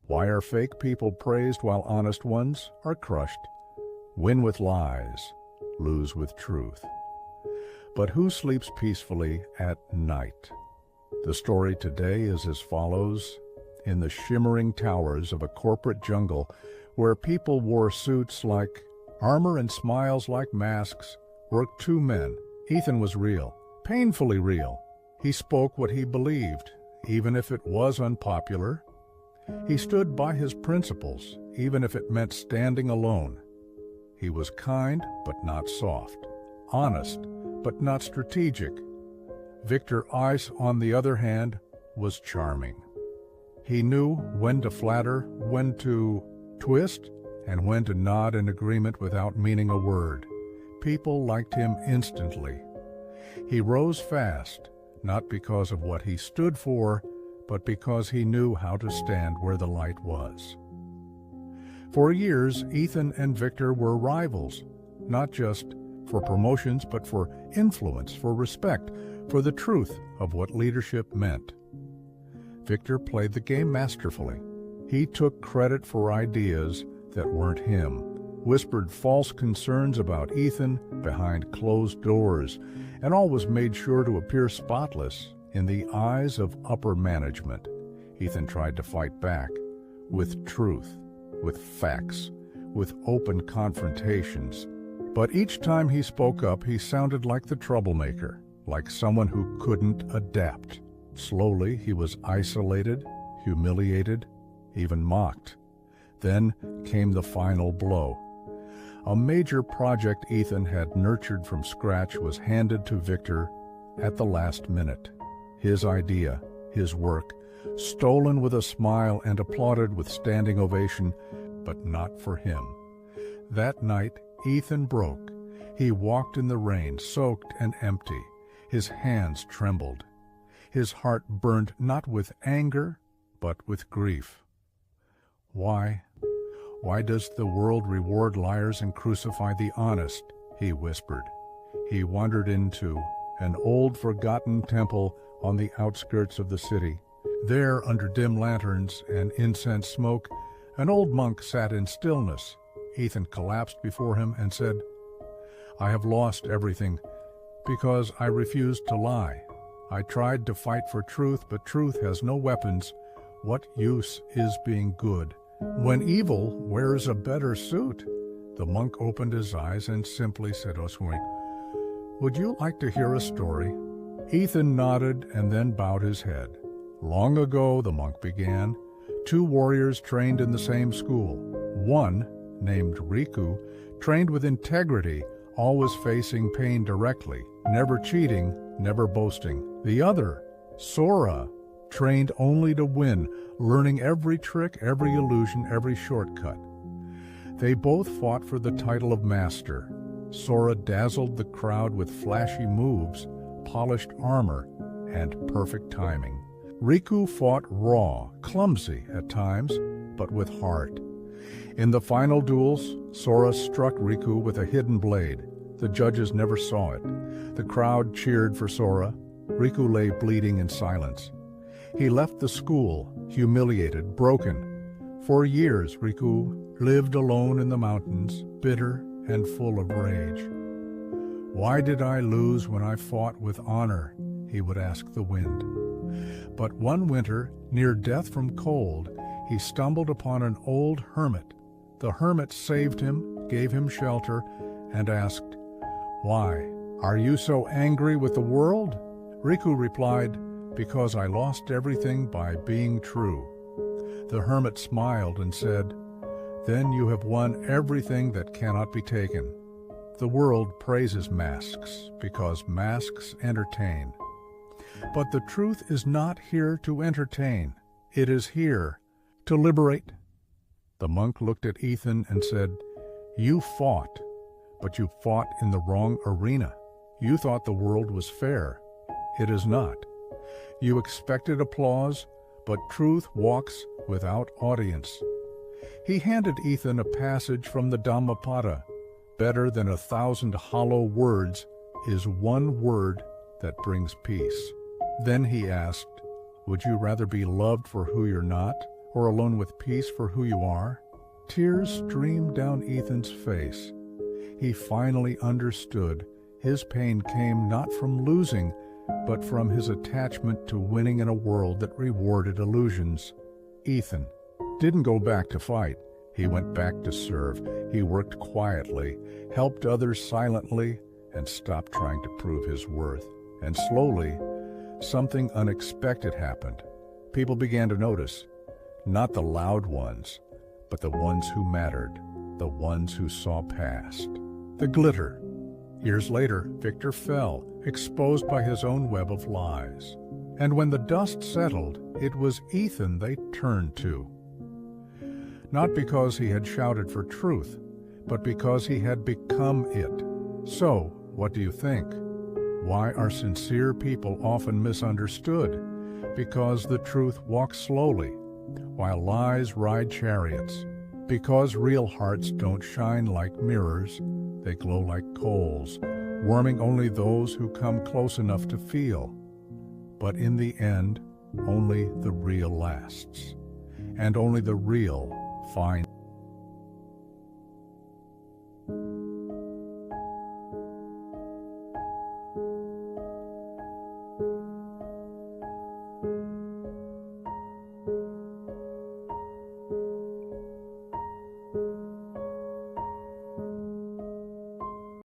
Why are fake people praised while honest ones are crushed? Win with lies, lose with truth. But who sleeps peacefully at night? The story today is as follows. In the shimmering towers of a corporate jungle, where people wore suits like armor and smiles like masks, worked two men. Ethan was real, painfully real. He spoke what he believed, even if it was unpopular. He stood by his principles, even if it meant standing alone. He was kind, but not soft, honest, but not strategic. Victor Ice, on the other hand, was charming. He knew when to flatter, when to twist, and when to nod in agreement without meaning a word. People liked him instantly. He rose fast, not because of what he stood for, but because he knew how to stand where the light was. For years, Ethan and Victor were rivals, not just for promotions, but for influence, for respect, for the truth of what leadership meant. Victor played the game masterfully. He took credit for ideas that weren't him, whispered false concerns about Ethan behind closed doors, and always made sure to appear spotless in the eyes of upper management. Ethan tried to fight back with truth, with facts, with open confrontations. But each time he spoke up, he sounded like the troublemaker, like someone who couldn't adapt. Slowly, he was isolated, humiliated, even mocked. Then came the final blow. A major project Ethan had nurtured from scratch was handed to Victor at the last minute. His idea, his work, stolen with a smile and applauded with standing ovation, but not for him. That night, Ethan broke. He walked in the rain, soaked and empty. His hands trembled. His heart burned not with anger, but with grief. Why? Why does the world reward liars and crucify the honest? He whispered. He wandered into an old forgotten temple on the outskirts of the city. There, under dim lanterns and incense smoke, an old monk sat in stillness. Ethan collapsed before him and said, "I have lost everything because I refused to lie. I tried to fight for truth, but truth has no weapons. What use is being good when evil wears a better suit?" The monk opened his eyes and simply said, "Oswing, would you like to hear a story?" Ethan nodded and then bowed his head. Long ago, the monk began, two warriors trained in the same school. One, named Riku, trained with integrity, always facing pain directly, never cheating, never boasting. The other, Sora, trained only to win, learning every trick, every illusion, every shortcut. They both fought for the title of master. Sora dazzled the crowd with flashy moves, polished armor, and perfect timing. Riku fought raw, clumsy at times, but with heart. In the final duels, Sora struck Riku with a hidden blade. The judges never saw it. The crowd cheered for Sora. Riku lay bleeding in silence. He left the school, humiliated, broken. For years, Riku lived alone in the mountains, bitter and full of rage. "Why did I lose when I fought with honor?" he would ask the wind. But one winter, near death from cold, he stumbled upon an old hermit. The hermit saved him, gave him shelter, and asked, "Why? Are you so angry with the world?" Riku replied, "Because I lost everything by being true." The hermit smiled and said, "Then you have won everything that cannot be taken." The world praises masks because masks entertain. But the truth is not here to entertain. It is here to liberate. The monk looked at Ethan and said, "You fought, but you fought in the wrong arena. You thought the world was fair. It is not. You expected applause, but truth walks without audience." He handed Ethan a passage from the Dhammapada. Better than 1,000 hollow words is one word that brings peace. Then he asked, "Would you rather be loved for who you're not, or alone with peace for who you are? Tears streamed down Ethan's face. He finally understood his pain came not from losing, but from his attachment to winning in a world that rewarded illusions. Ethan didn't go back to fight. He went back to serve. He worked quietly, helped others silently, and stopped trying to prove his worth. And slowly, something unexpected happened. People began to notice, not the loud ones, but the ones who mattered, the ones who saw past. The glitter. Years later, Victor fell, exposed by his own web of lies. And when the dust settled, it was Ethan they turned to. Not because he had shouted for truth, but because he had become it. So, what do you think? Why are sincere people often misunderstood? Because the truth walks slowly, while lies ride chariots. Because real hearts don't shine like mirrors, they glow like coals, warming only those who come close enough to feel. But in the end, only the real lasts, and only the real find